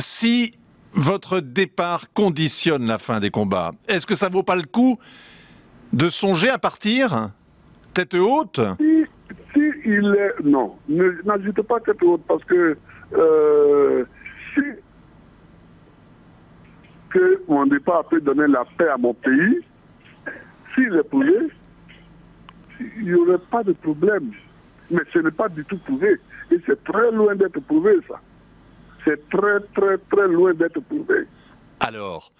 si votre départ conditionne la fin des combats, est-ce que ça vaut pas le coup de songer à partir tête haute? Si il est... Non, n'ajoutez pas tête haute parce que si que mon départ peut donner la paix à mon pays, s'il est prouvé, il n'y aurait pas de problème. Mais ce n'est pas du tout prouvé. Et c'est très loin d'être prouvé, ça. C'est très, très, très loin d'être prouvé. Alors,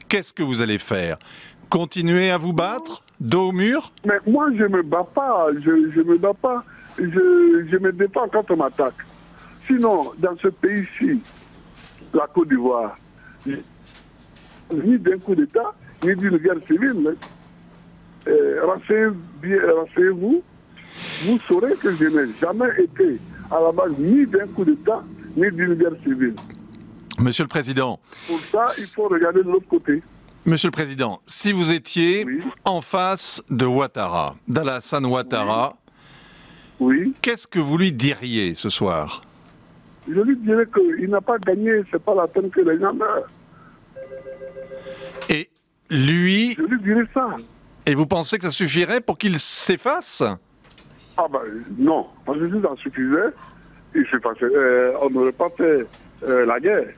qu'est-ce que vous allez faire? Continuer à vous battre, dos au mur? Mais moi, je ne me bats pas. Je me bats pas. Je me défends quand on m'attaque. Sinon, dans ce pays-ci, la Côte d'Ivoire, ni d'un coup d'État, ni d'une guerre civile. Renseignez-vous, vous saurez que je n'ai jamais été à la base ni d'un coup d'État, ni d'une guerre civile. Monsieur le Président. Pour ça, il faut regarder de l'autre côté. Monsieur le Président, si vous étiez Oui. en face de Ouattara, d'Alassane Ouattara, Oui. Qu'est-ce que vous lui diriez ce soir? Je lui dirais qu'il n'a pas gagné, c'est pas la peine que les gens meurent. Et lui... Je lui dirais ça. Et vous pensez que ça suffirait pour qu'il s'efface? Ah ben non, parce que si ça suffisait, on n'aurait pas fait la guerre.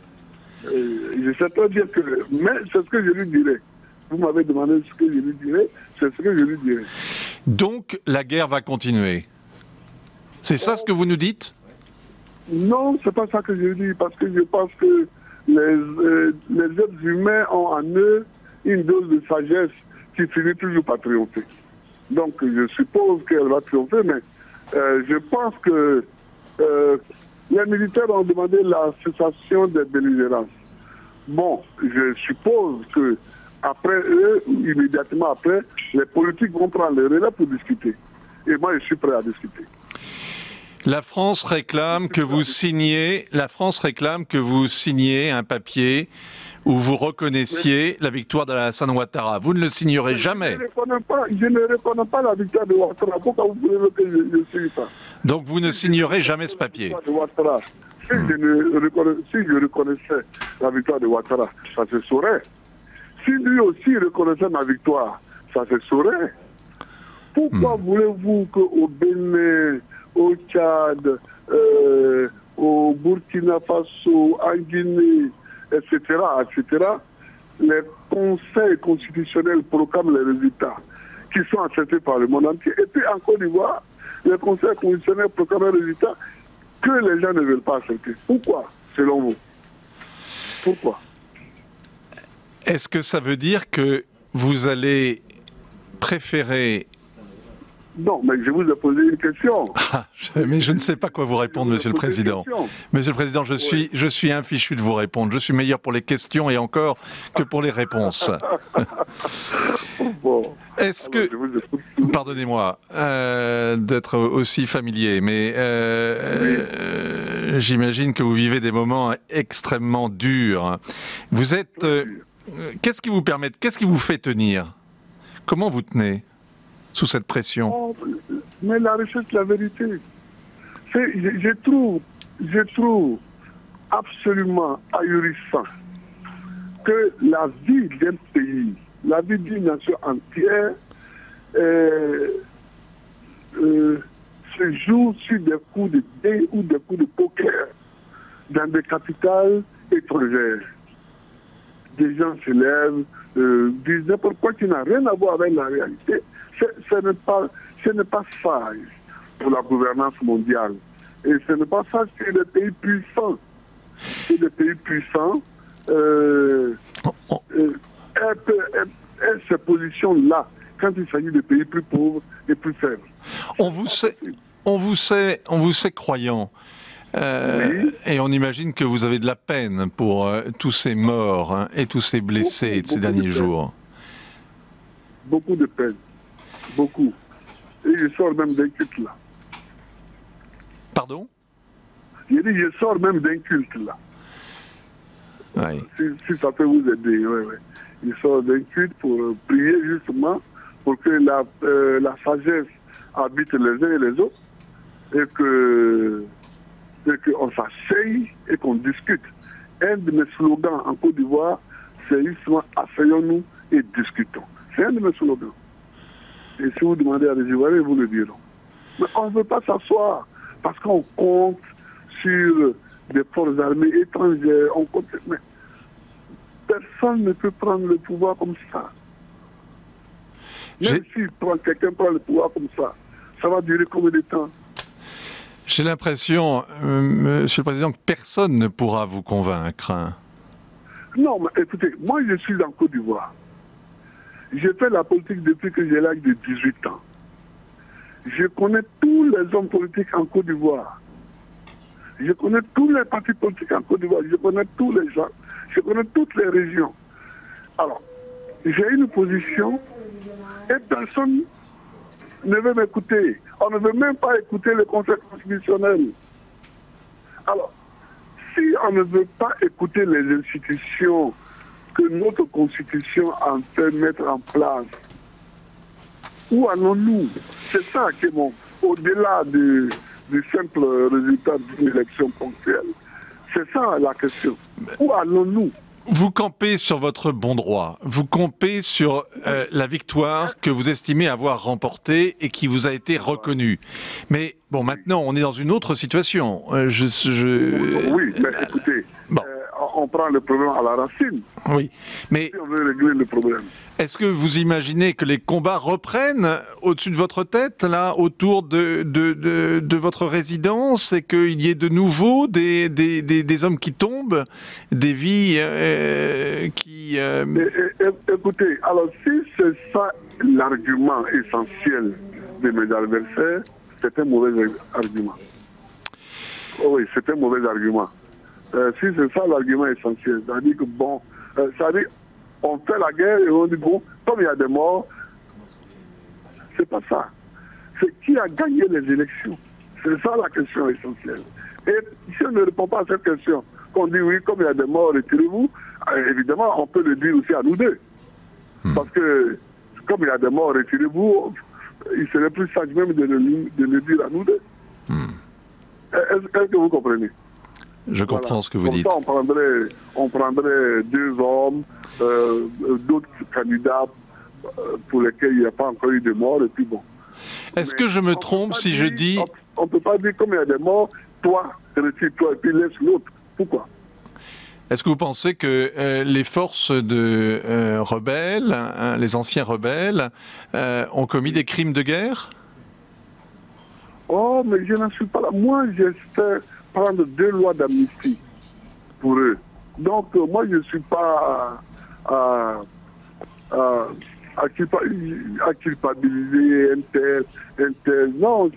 Je sais très bien que... Mais c'est ce que je lui dirais. Vous m'avez demandé ce que je lui dirais, c'est ce que je lui dirais. Donc la guerre va continuer. C'est ça ce que vous nous dites? Non, c'est pas ça que je dis, parce que je pense que les êtres humains ont en eux une dose de sagesse qui finit toujours par triompher. Donc je suppose qu'elle va triompher, mais je pense que les militaires ont demandé la cessation des belligérances. Bon, je suppose que après eux, immédiatement après, les politiques vont prendre le relais pour discuter. Et moi, je suis prêt à discuter. La France réclame que vous signiez un papier où vous reconnaissiez la victoire d'Alassane Ouattara. Vous ne le signerez jamais. Je ne reconnais pas la victoire de Ouattara. Pourquoi vous voulez que je signe ça? Donc vous ne signerez jamais ce papier. Si je reconnaissais la victoire de Ouattara, ça se saurait. Si lui aussi reconnaissait ma victoire, ça se saurait. Pourquoi voulez-vous qu'au Bénin, au Tchad, au Burkina Faso, en Guinée, etc., les conseils constitutionnels proclament les résultats qui sont acceptés par le monde entier. Et puis en Côte d'Ivoire, les conseils constitutionnels proclament les résultats que les gens ne veulent pas accepter. Pourquoi, selon vous? Pourquoi? Est-ce que ça veut dire que vous allez préférer... Non, mais je vous ai posé une question. Mais je ne sais pas quoi vous répondre, Monsieur le Président. Monsieur le Président, je suis infichu de vous répondre. Je suis meilleur pour les questions et encore que pour les réponses. Bon. Est-ce que... Pardonnez-moi d'être aussi familier, mais j'imagine que vous vivez des moments extrêmement durs. Vous êtes... qu'est-ce qui vous permet... Qu'est-ce qui vous fait tenir? Comment vous tenez sous cette pression? Oh, mais la recherche de la vérité. Je trouve absolument ahurissant que la vie d'un pays, la vie d'une nation entière, se joue sur des coups de dés ou des coups de poker dans des capitales étrangères. Des gens se lèvent, disent n'importe quoi qui n'a rien à voir avec la réalité. Ce n'est pas sage pour la gouvernance mondiale. Et ce n'est pas sage que les pays puissants. Que les pays puissants aient ces positions-là quand il s'agit de pays plus pauvres et plus faibles. On vous sait croyant. Oui. Et on imagine que vous avez de la peine pour tous ces morts et tous ces blessés de ces derniers jours. Beaucoup de peine. Beaucoup. Et je sors même d'un culte là. Pardon? J'ai dit, je sors même d'un culte là. Oui. Si ça peut vous aider, oui. Je sors d'un culte pour prier justement pour que la sagesse habite les uns et les autres et qu'on s'asseye et qu'on discute. un de mes slogans en Côte d'Ivoire, c'est justement asseyons-nous et discutons. C'est un de mes slogans. Et si vous demandez à des Ivoiriens, ils vous le diront. Mais on ne veut pas s'asseoir parce qu'on compte sur des forces armées étrangères. On compte, mais personne ne peut prendre le pouvoir comme ça. Même si quelqu'un prend le pouvoir comme ça va durer combien de temps? J'ai l'impression, Monsieur le Président, que personne ne pourra vous convaincre. Non, mais écoutez, moi je suis en Côte d'Ivoire. J'ai fait la politique depuis que j'ai l'âge de 18 ans. Je connais tous les hommes politiques en Côte d'Ivoire. Je connais tous les partis politiques en Côte d'Ivoire. Je connais tous les gens. Je connais toutes les régions. Alors, j'ai une position et personne ne veut m'écouter. On ne veut même pas écouter le Conseil constitutionnel. Alors, si on ne veut pas écouter les institutions que notre Constitution en fait mettre en place, où allons-nous? C'est ça qui est bon. Au-delà du simple résultat d'une élection ponctuelle, c'est ça la question. Où allons-nous? Vous campez sur votre bon droit. Vous campez sur la victoire que vous estimez avoir remportée et qui vous a été reconnue. Mais bon, maintenant, on est dans une autre situation. Oui, mais écoutez, bon. On prend le problème à la racine. Oui, mais si on veut régler le problème. Est-ce que vous imaginez que les combats reprennent au-dessus de votre tête, là, autour de votre résidence, et qu'il y ait de nouveau des hommes qui tombent, des vies qui... Écoutez, alors si c'est ça l'argument essentiel de mes adversaires, c'est un mauvais argument. Oh oui, c'est un mauvais argument. Si c'est ça l'argument essentiel, c'est-à-dire que bon, c'est-à-dire on fait la guerre et on dit bon, comme il y a des morts, c'est pas ça. C'est qui a gagné les élections. C'est ça la question essentielle. Et si on ne répond pas à cette question, qu'on dit oui, comme il y a des morts, retirez-vous, évidemment, on peut le dire aussi à nous deux. Parce que comme il y a des morts, retirez-vous, il serait plus sage même de le dire à nous deux. Est-ce que vous comprenez? Je comprends ce que vous dites. Ça, on prendrait deux hommes, d'autres candidats pour lesquels il n'y a pas encore eu de mort, et puis bon. Est-ce que je me trompe si je dis... On ne peut pas dire comme il y a des morts, toi, retire-toi et puis laisse l'autre. Pourquoi? Est-ce que vous pensez que les forces de rebelles, les anciens rebelles, ont commis des crimes de guerre? Oh, mais je n'en suis pas là. Moi, j'espère prendre 2 lois d'amnistie pour eux. Donc, moi, je ne suis pas à culpabiliser un tel. Non,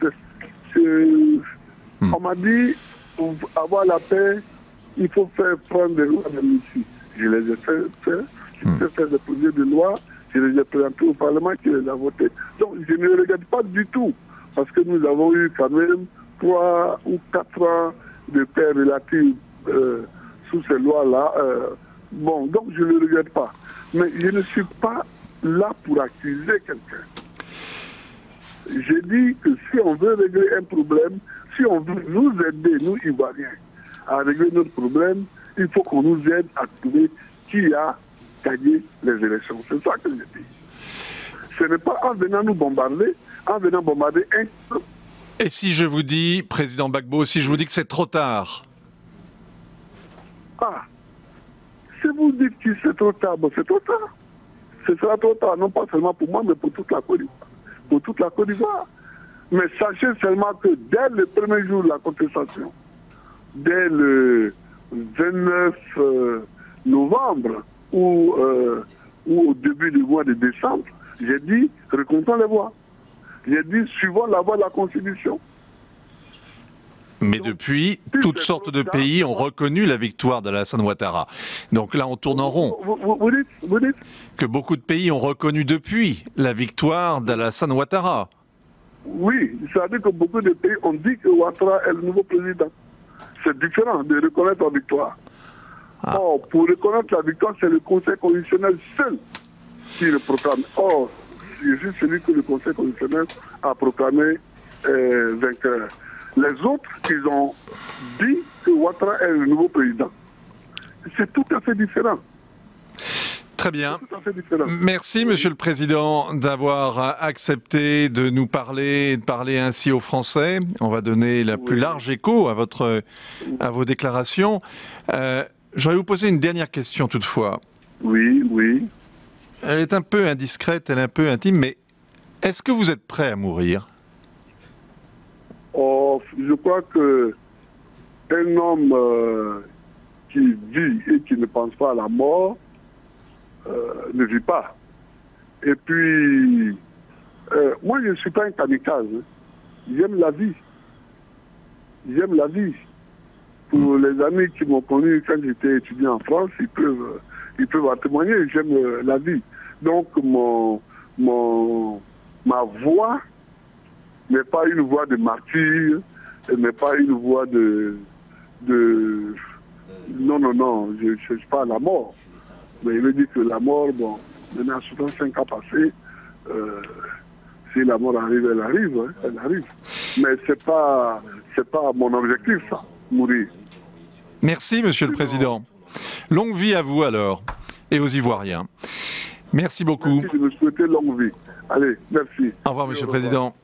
on m'a dit, pour avoir la paix, il faut prendre des lois d'amnistie. Je les ai fait faire. J'ai fait des projets de loi, je les ai présentés au Parlement qui les a votés. Donc, je ne les regrette pas du tout, parce que nous avons eu quand même 3 ou 4 ans de paix relative sous ces lois-là. Bon, donc je ne le regrette pas. Mais je ne suis pas là pour accuser quelqu'un. J'ai dit que si on veut régler un problème, si on veut nous aider, nous Ivoiriens, à régler notre problème, il faut qu'on nous aide à trouver qui a gagné les élections. C'est ça que je dis. Ce n'est pas en venant nous bombarder, en venant bombarder un peu. Et si je vous dis, Président Gbagbo, si je vous dis que c'est trop tard? Ah, si vous dites que c'est trop tard, bon, c'est trop tard. Ce sera trop tard, non pas seulement pour moi, mais pour toute la Côte d'Ivoire. Pour toute la Côte d'Ivoire. Mais sachez seulement que dès le premier jour de la contestation, dès le 29 novembre ou au début du mois de décembre, j'ai dit, reconnaissons les voix. J'ai dit, suivons la voie de la Constitution. Mais depuis, toutes sortes de pays ont reconnu la victoire d'Alassane Ouattara. Donc là, on tourne en rond. Vous dites que beaucoup de pays ont reconnu depuis la victoire d'Alassane Ouattara. Oui, c'est-à-dire que beaucoup de pays ont dit que Ouattara est le nouveau président. C'est différent de reconnaître la victoire. Ah. Or, pour reconnaître la victoire, c'est le Conseil constitutionnel seul qui le proclame. Or, c'est juste celui que le Conseil constitutionnel a proclamé vainqueur. Les autres, ils ont dit que Ouattara est le nouveau président. c'est tout à fait différent. Très bien. Tout à fait différent. Merci, Monsieur le Président, d'avoir accepté de nous parler et de parler ainsi aux Français. On va donner la plus large écho à vos déclarations. J'aurais vous poser une dernière question toutefois. Oui, oui. Elle est un peu indiscrète, elle est un peu intime, mais est-ce que vous êtes prêt à mourir? Oh, je crois que un homme qui vit et qui ne pense pas à la mort ne vit pas. Et puis, moi, je ne suis pas un kamikaze. J'aime la vie. J'aime la vie. Pour les amis qui m'ont connu quand j'étais étudiant en France, ils peuvent en témoigner. J'aime la vie. Donc, ma voix n'est pas une voix de martyr, n'est pas une voix de non, je ne cherche pas la mort. Mais il veut dire que la mort, bon, maintenant 65 ans passés, si la mort arrive, elle arrive, hein, elle arrive. Mais c'est pas mon objectif, ça, mourir. Merci, Monsieur le Président. Longue vie à vous alors, et aux Ivoiriens. Merci beaucoup. Merci de me souhaiter longue vie. Allez, merci. Au revoir, Monsieur le Président.